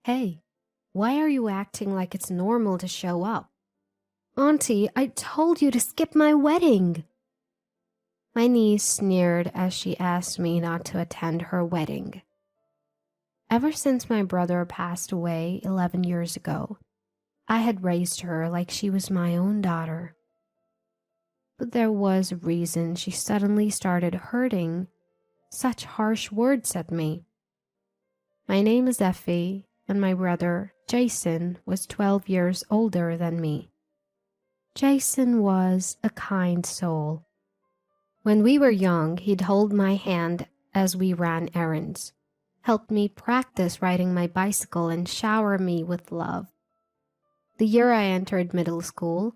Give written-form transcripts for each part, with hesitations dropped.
Hey, why are you acting like it's normal to show up? Auntie, I told you to skip my wedding. My niece sneered as she asked me not to attend her wedding. Ever since my brother passed away 11 years ago, I had raised her like she was my own daughter. But there was a reason she suddenly started hurting such harsh words at me. My name is Effie, and my brother, Jason, was 12 years older than me. Jason was a kind soul. When we were young, he'd hold my hand as we ran errands, help me practice riding my bicycle, and shower me with love. The year I entered middle school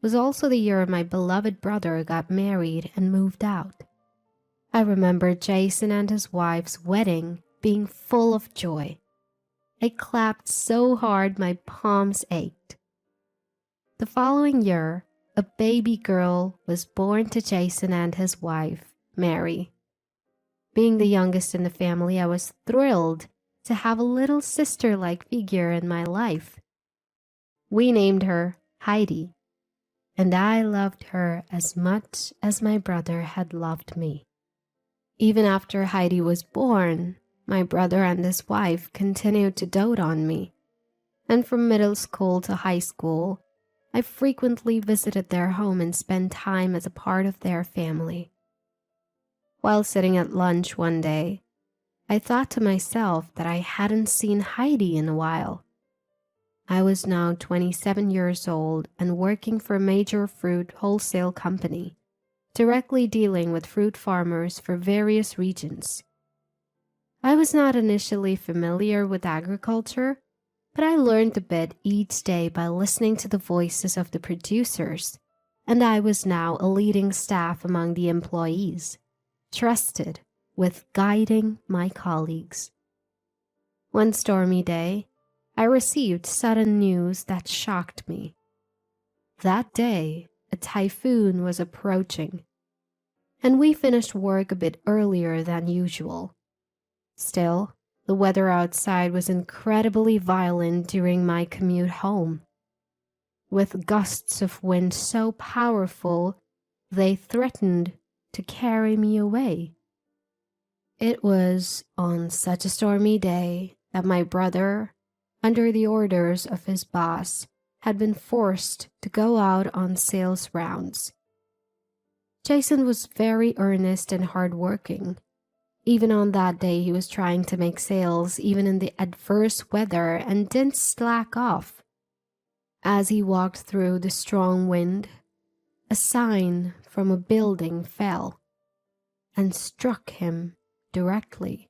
was also the year my beloved brother got married and moved out. I remember Jason and his wife's wedding being full of joy. I clapped so hard my palms ached. The following year, a baby girl was born to Jason and his wife, Mary. Being the youngest in the family, I was thrilled to have a little sister-like figure in my life. We named her Heidi, and I loved her as much as my brother had loved me. Even after Heidi was born, my brother and his wife continued to dote on me, and from middle school to high school, I frequently visited their home and spent time as a part of their family. While sitting at lunch one day, I thought to myself that I hadn't seen Heidi in a while. I was now 27 years old and working for a major fruit wholesale company, directly dealing with fruit farmers for various regions. I was not initially familiar with agriculture, but I learned a bit each day by listening to the voices of the producers, and I was now a leading staff among the employees, trusted with guiding my colleagues. One stormy day, I received sudden news that shocked me. That day, a typhoon was approaching, and we finished work a bit earlier than usual. Still, the weather outside was incredibly violent during my commute home, with gusts of wind so powerful they threatened to carry me away. It was on such a stormy day that my brother, under the orders of his boss, had been forced to go out on sales rounds. Jason was very earnest and hardworking. Even on that day, he was trying to make sales even in the adverse weather and didn't slack off. As he walked through the strong wind, a sign from a building fell and struck him directly.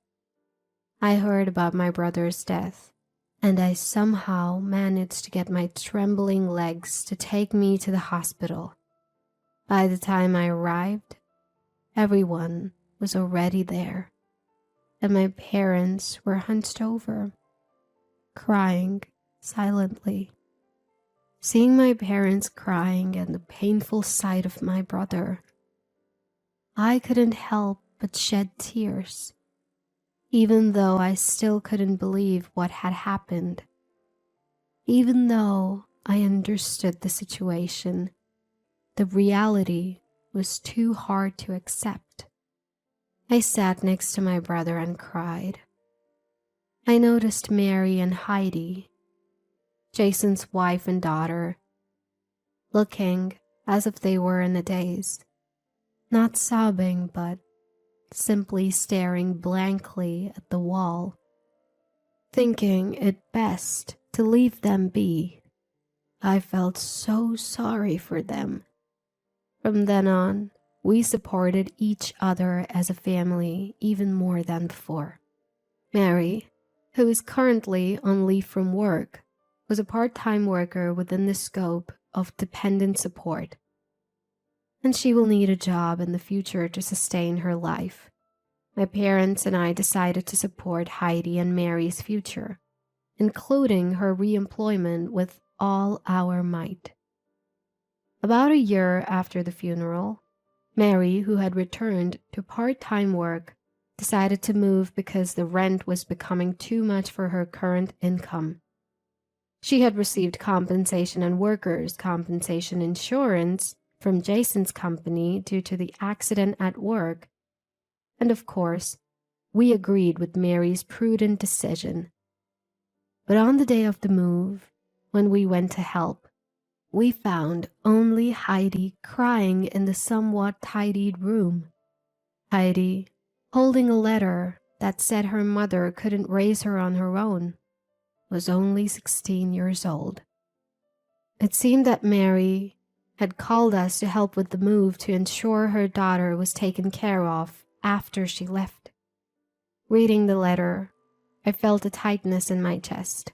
I heard about my brother's death, and I somehow managed to get my trembling legs to take me to the hospital. By the time I arrived, everyone was already there, and my parents were hunched over, crying silently. Seeing my parents crying and the painful sight of my brother, I couldn't help but shed tears, even though I still couldn't believe what had happened. Even though I understood the situation, the reality was too hard to accept. I sat next to my brother and cried. I noticed Mary and Heidi, Jason's wife and daughter, looking as if they were in a daze, not sobbing but simply staring blankly at the wall, thinking it best to leave them be. I felt so sorry for them. From then on, we supported each other as a family even more than before. Mary, who is currently on leave from work, was a part-time worker within the scope of dependent support, and she will need a job in the future to sustain her life. My parents and I decided to support Heidi and Mary's future, including her re-employment with all our might. About a year after the funeral, Mary, who had returned to part-time work, decided to move because the rent was becoming too much for her current income. She had received compensation and workers' compensation insurance from Jason's company due to the accident at work, and of course, we agreed with Mary's prudent decision. But on the day of the move, when we went to help, we found only Heidi crying in the somewhat tidied room. Heidi holding a letter that said her mother couldn't raise her on her own, was only 16 years old. It seemed that Mary had called us to help with the move to ensure her daughter was taken care of after she left. Reading the letter, I felt a tightness in my chest,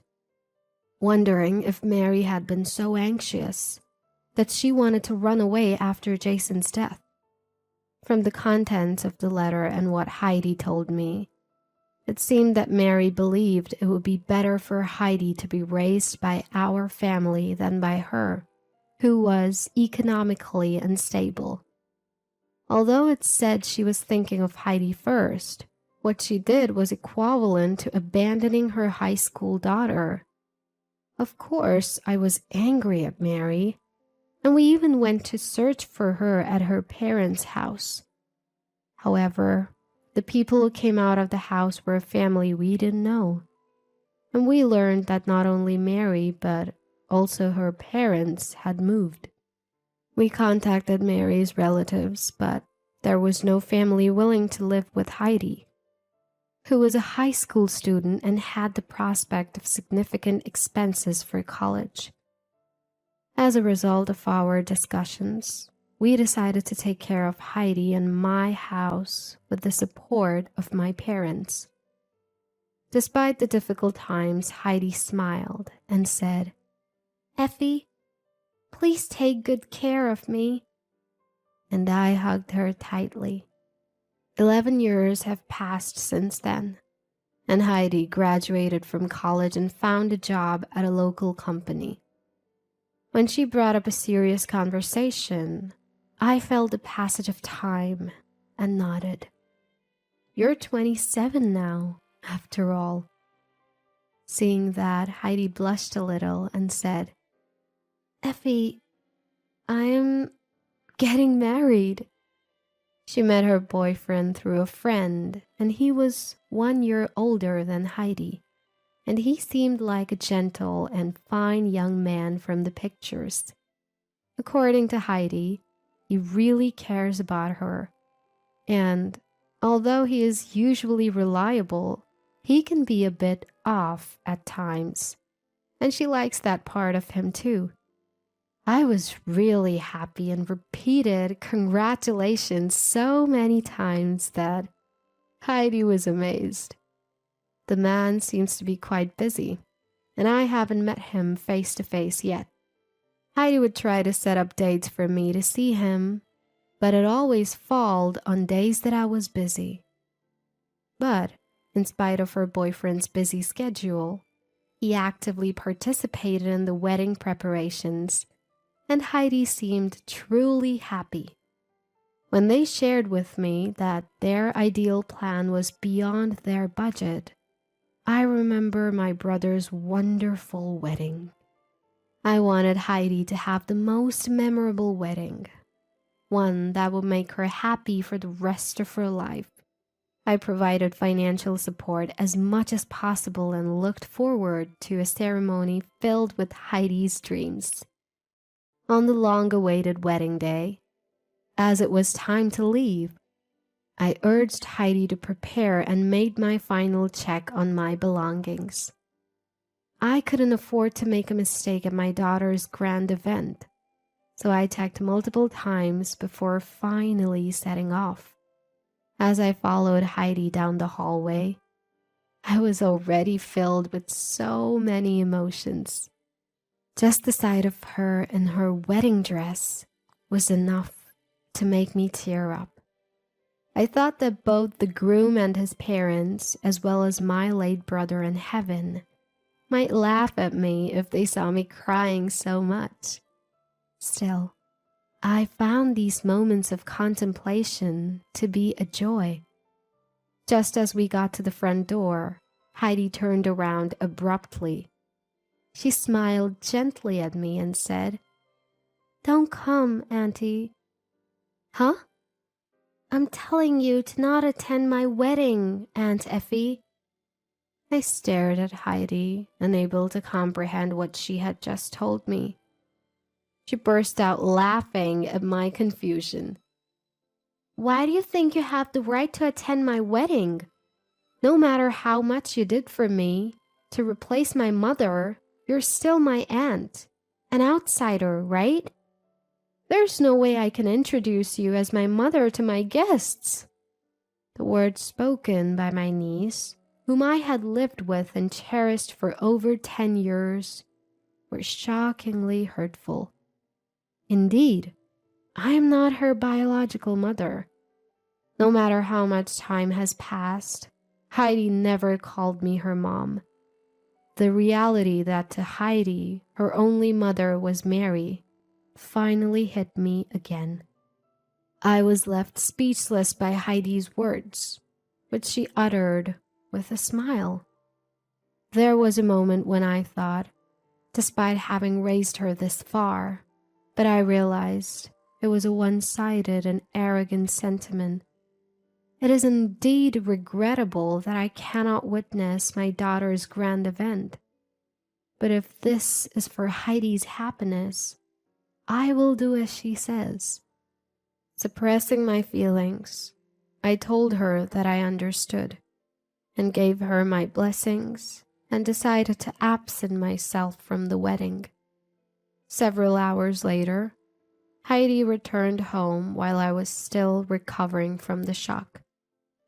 wondering if Mary had been so anxious that she wanted to run away after Jason's death. From the contents of the letter and what Heidi told me, it seemed that Mary believed it would be better for Heidi to be raised by our family than by her, who was economically unstable. Although it said she was thinking of Heidi first, what she did was equivalent to abandoning her high school daughter. Of course, I was angry at Mary, and we even went to search for her at her parents' house. However, the people who came out of the house were a family we didn't know, and we learned that not only Mary but also her parents had moved. We contacted Mary's relatives, but there was no family willing to live with Heidi, who was a high school student and had the prospect of significant expenses for college. As a result of our discussions, we decided to take care of Heidi in my house with the support of my parents. Despite the difficult times, Heidi smiled and said, "Effie, please take good care of me." And I hugged her tightly. 11 years have passed since then, and Heidi graduated from college and found a job at a local company. When she brought up a serious conversation, I felt the passage of time and nodded. "You're 27 now, after all." Seeing that, Heidi blushed a little and said, "Effie, I am getting married." She met her boyfriend through a friend, and he was 1 year older than Heidi, and he seemed like a gentle and fine young man from the pictures. According to Heidi, he really cares about her, and although he is usually reliable, he can be a bit off at times, and she likes that part of him too. I was really happy and repeated congratulations so many times that Heidi was amazed. The man seems to be quite busy, and I haven't met him face to face yet. Heidi would try to set up dates for me to see him, but it always falled on days that I was busy. But, in spite of her boyfriend's busy schedule, he actively participated in the wedding preparations, and Heidi seemed truly happy. When they shared with me that their ideal plan was beyond their budget, I remember my brother's wonderful wedding. I wanted Heidi to have the most memorable wedding, one that would make her happy for the rest of her life. I provided financial support as much as possible and looked forward to a ceremony filled with Heidi's dreams. On the long-awaited wedding day, as it was time to leave, I urged Heidi to prepare and made my final check on my belongings. I couldn't afford to make a mistake at my daughter's grand event, so I checked multiple times before finally setting off. As I followed Heidi down the hallway, I was already filled with so many emotions. Just the sight of her in her wedding dress was enough to make me tear up. I thought that both the groom and his parents, as well as my late brother in heaven, might laugh at me if they saw me crying so much. Still, I found these moments of contemplation to be a joy. Just as we got to the front door, Heidi turned around abruptly. She smiled gently at me and said, "Don't come, Auntie." "Huh?" "I'm telling you to not attend my wedding, Aunt Effie." I stared at Heidi, unable to comprehend what she had just told me. She burst out laughing at my confusion. "Why do you think you have the right to attend my wedding? No matter how much you did for me to replace my mother, you're still my aunt, an outsider, right? There's no way I can introduce you as my mother to my guests." The words spoken by my niece, whom I had lived with and cherished for over 10 years, were shockingly hurtful. Indeed, I am not her biological mother. No matter how much time has passed, Heidi never called me her mom. The reality that to Heidi, her only mother was Mary, finally hit me again. I was left speechless by Heidi's words, which she uttered with a smile. There was a moment when I thought, despite having raised her this far, but I realized it was a one-sided and arrogant sentiment. It is indeed regrettable that I cannot witness my daughter's grand event. But if this is for Heidi's happiness, I will do as she says. Suppressing my feelings, I told her that I understood and gave her my blessings and decided to absent myself from the wedding. Several hours later, Heidi returned home while I was still recovering from the shock.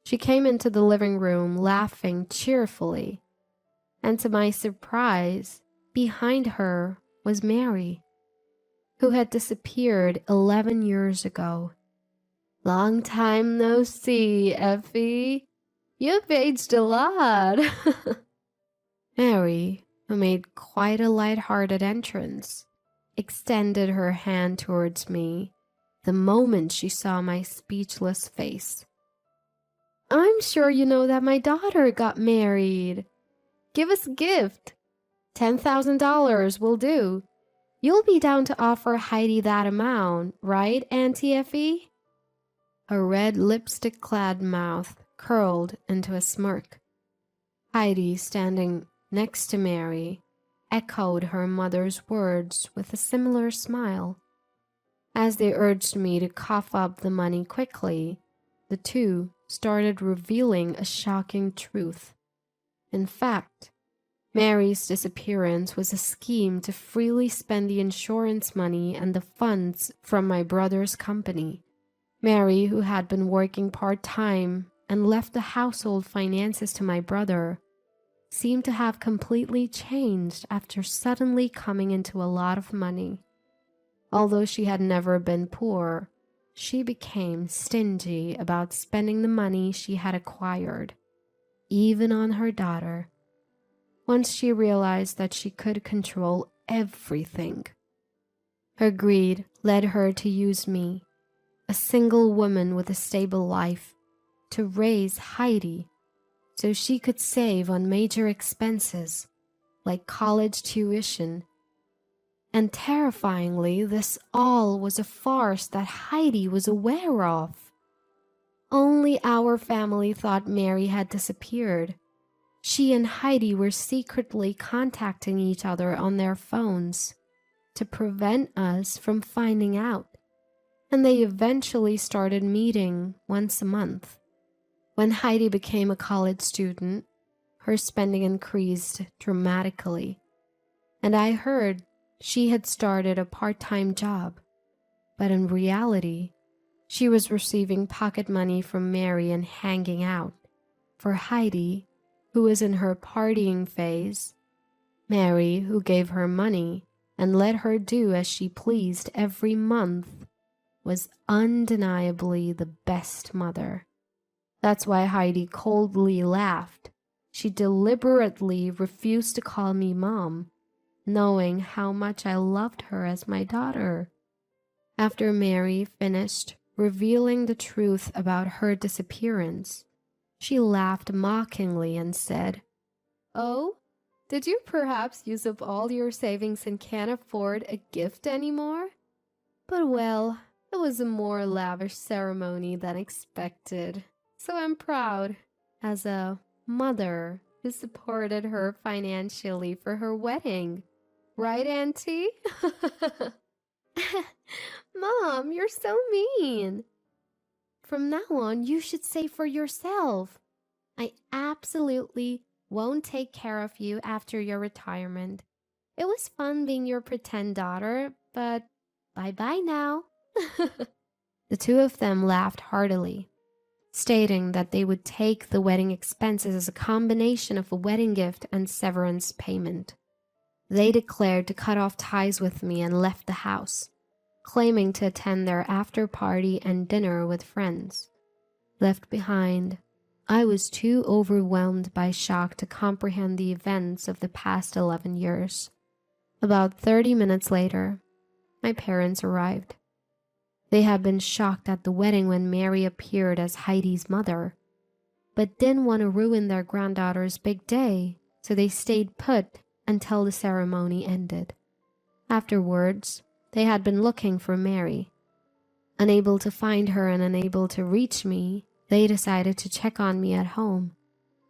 She came into the living room laughing cheerfully, and to my surprise, behind her was Mary, who had disappeared 11 years ago. "Long time no see, Effie. You've aged a lot." Mary, who made quite a light-hearted entrance, extended her hand towards me the moment she saw my speechless face. "I'm sure you know that my daughter got married. Give us a gift. $10,000 will do. You'll be down to offer Heidi that amount, right, Auntie Effie?" Her red lipstick-clad mouth curled into a smirk. Heidi, standing next to Mary, echoed her mother's words with a similar smile. As they urged me to cough up the money quickly, the two started revealing a shocking truth. In fact, Mary's disappearance was a scheme to freely spend the insurance money and the funds from my brother's company. Mary, who had been working part-time and left the household finances to my brother, seemed to have completely changed after suddenly coming into a lot of money. Although she had never been poor, she became stingy about spending the money she had acquired, even on her daughter. Once she realized that she could control everything, her greed led her to use me, a single woman with a stable life, to raise Heidi so she could save on major expenses like college tuition. And terrifyingly, this all was a farce that Heidi was aware of. Only our family thought Mary had disappeared. She and Heidi were secretly contacting each other on their phones to prevent us from finding out, and they eventually started meeting once a month. When Heidi became a college student, her spending increased dramatically, and I heard she had started a part-time job, but in reality, she was receiving pocket money from Mary and hanging out. For Heidi, who was in her partying phase, Mary, who gave her money and let her do as she pleased every month, was undeniably the best mother. That's why Heidi coldly laughed. She deliberately refused to call me mom, knowing how much I loved her as my daughter. After Mary finished revealing the truth about her disappearance, She laughed mockingly and said, "Oh, did you perhaps use up all your savings and can't afford a gift anymore? But well, it was a more lavish ceremony than expected, so I'm proud as a mother who supported her financially for her wedding. Right, Auntie?" Mom, you're so mean. From now on, you should say for yourself. I absolutely won't take care of you after your retirement. It was fun being your pretend daughter, but bye-bye now. The two of them laughed heartily, stating that they would take the wedding expenses as a combination of a wedding gift and severance payment. They declared to cut off ties with me and left the house, claiming to attend their after party and dinner with friends. Left behind, I was too overwhelmed by shock to comprehend the events of the past 11 years. About 30 minutes later, my parents arrived. They had been shocked at the wedding when Mary appeared as Heidi's mother, but didn't want to ruin their granddaughter's big day, so they stayed put until the ceremony ended. Afterwards, they had been looking for Mary. Unable to find her and unable to reach me, they decided to check on me at home.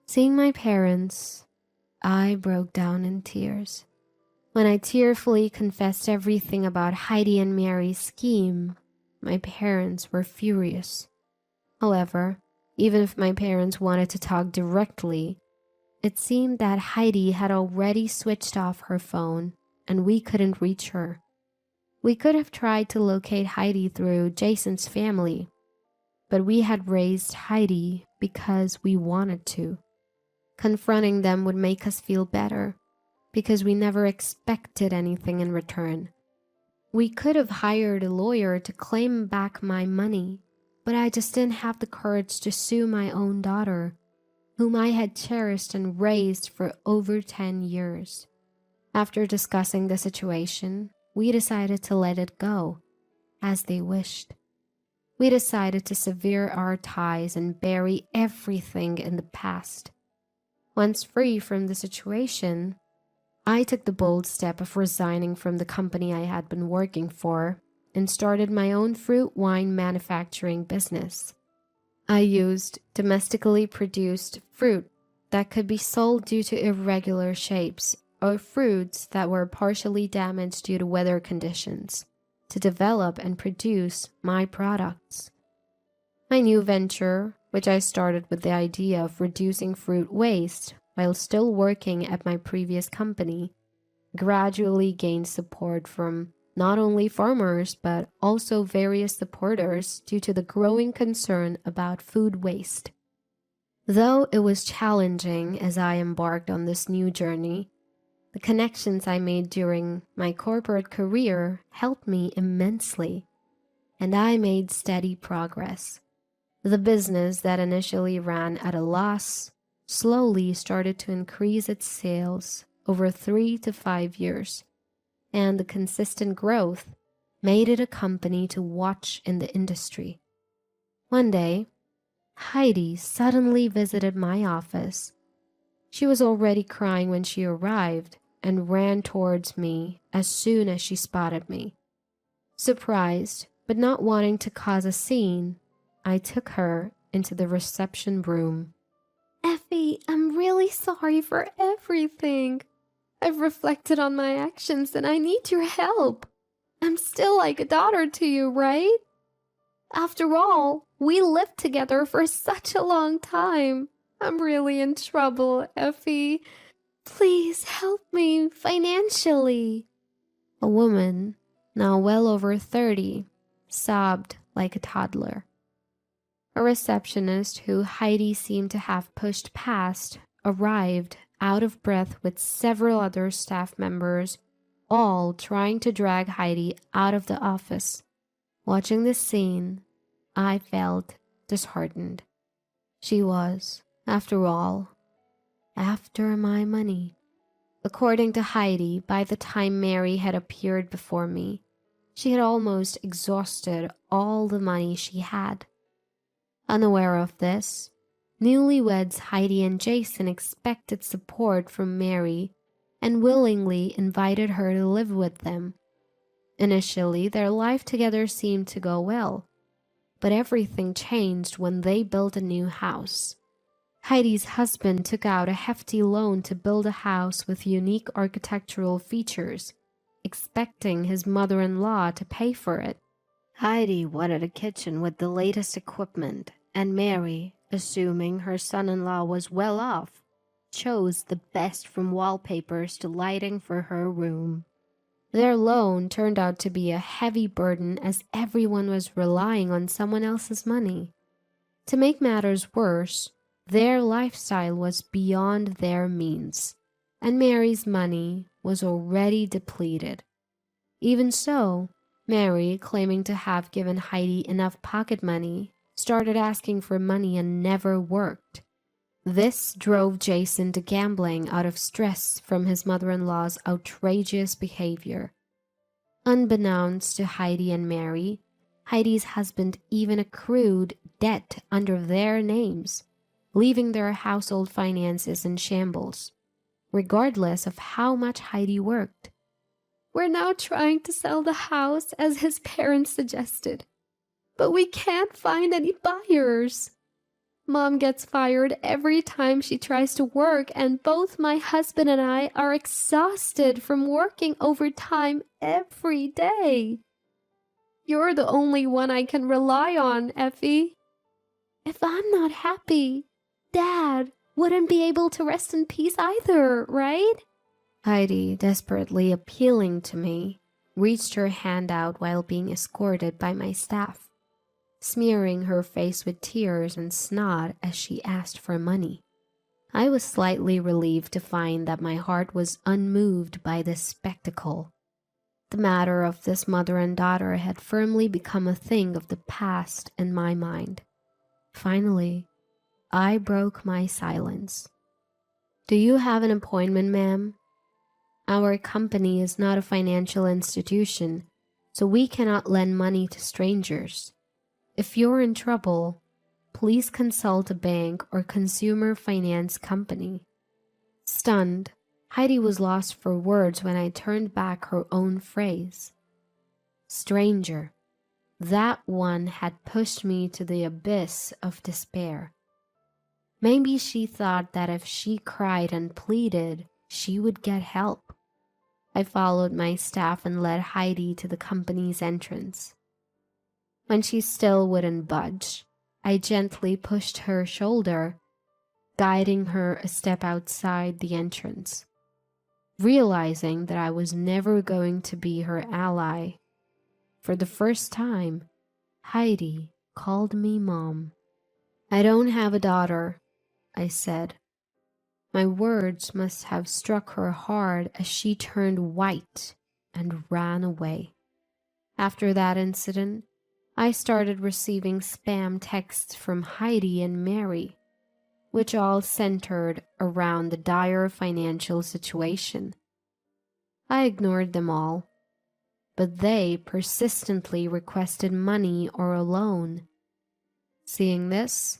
Seeing my parents, I broke down in tears. When I tearfully confessed everything about Heidi and Mary's scheme, my parents were furious. However, even if my parents wanted to talk directly, it seemed that Heidi had already switched off her phone and we couldn't reach her. We could have tried to locate Heidi through Jason's family, but we had raised Heidi because we wanted to. Confronting them would make us feel better because we never expected anything in return. We could have hired a lawyer to claim back my money, but I just didn't have the courage to sue my own daughter, whom I had cherished and raised for over 10 years. After discussing the situation, we decided to let it go, as they wished. We decided to sever our ties and bury everything in the past. Once free from the situation, I took the bold step of resigning from the company I had been working for and started my own fruit wine manufacturing business. I used domestically produced fruit that could be sold due to irregular shapes or fruits that were partially damaged due to weather conditions to develop and produce my products. My new venture, which I started with the idea of reducing fruit waste while still working at my previous company, gradually gained support from not only farmers but also various supporters due to the growing concern about food waste. Though it was challenging as I embarked on this new journey, the connections I made during my corporate career helped me immensely, and I made steady progress. The business that initially ran at a loss slowly started to increase its sales over 3 to 5 years, and the consistent growth made it a company to watch in the industry. One day, Heidi suddenly visited my office. She was already crying when she arrived and ran towards me as soon as she spotted me. Surprised, but not wanting to cause a scene, I took her into the reception room. "Effie, I'm really sorry for everything. I've reflected on my actions and I need your help. I'm still like a daughter to you, right? After all, we lived together for such a long time. I'm really in trouble, Effie. Please help me financially." A woman, now well over 30, sobbed like a toddler. A receptionist who Heidi seemed to have pushed past arrived out of breath with several other staff members, all trying to drag Heidi out of the office. Watching this scene, I felt disheartened. She was, after all, after my money. According to Heidi, by the time Mary had appeared before me, she had almost exhausted all the money she had. Unaware of this, Newlyweds Heidi and Jason expected support from Mary and willingly invited her to live with them. Initially, their life together seemed to go well, but everything changed when they built a new house. Heidi's husband took out a hefty loan to build a house with unique architectural features, expecting his mother-in-law to pay for it. Heidi wanted a kitchen with the latest equipment, and Mary, assuming her son-in-law was well off, chose the best from wallpapers to lighting for her room. Their loan turned out to be a heavy burden as everyone was relying on someone else's money. To make matters worse, their lifestyle was beyond their means, and Mary's money was already depleted. Even so, Mary, claiming to have given Heidi enough pocket money, started asking for money and never worked. This drove Jason to gambling out of stress from his mother-in-law's outrageous behavior. Unbeknownst to Heidi and Mary, Heidi's husband even accrued debt under their names, leaving their household finances in shambles, regardless of how much Heidi worked. "We're now trying to sell the house as his parents suggested, but we can't find any buyers. Mom gets fired every time she tries to work, and both my husband and I are exhausted from working overtime every day. You're the only one I can rely on, Effie. If I'm not happy, Dad wouldn't be able to rest in peace either, right?" Heidi, desperately appealing to me, reached her hand out while being escorted by my staff, smearing her face with tears and snot as she asked for money. I was slightly relieved to find that my heart was unmoved by this spectacle. The matter of this mother and daughter had firmly become a thing of the past in my mind. Finally, I broke my silence. "Do you have an appointment, ma'am? Our company is not a financial institution, so we cannot lend money to strangers. If you're in trouble, please consult a bank or consumer finance company." Stunned, Heidi was lost for words when I turned back her own phrase. Stranger. That one had pushed me to the abyss of despair. Maybe she thought that if she cried and pleaded, she would get help. I followed my staff and led Heidi to the company's entrance. When she still wouldn't budge, I gently pushed her shoulder, guiding her a step outside the entrance. Realizing that I was never going to be her ally, for the first time, Heidi called me Mom. "I don't have a daughter," I said. My words must have struck her hard as she turned white and ran away. After that incident, I started receiving spam texts from Heidi and Mary, which all centered around the dire financial situation. I ignored them all, but they persistently requested money or a loan. Seeing this,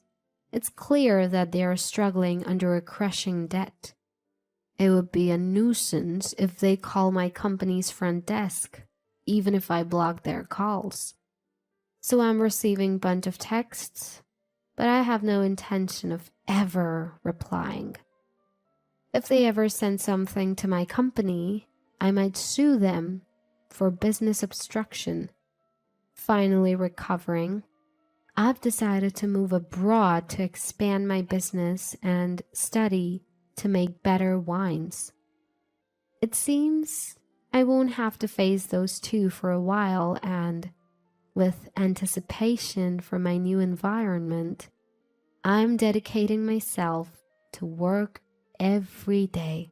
it's clear that they are struggling under a crushing debt. It would be a nuisance if they call my company's front desk, even if I block their calls. So I'm receiving a bunch of texts, but I have no intention of ever replying. If they ever send something to my company, I might sue them for business obstruction. Finally recovering, I've decided to move abroad to expand my business and study to make better wines. It seems I won't have to face those two for a while, and with anticipation for my new environment, I'm dedicating myself to work every day.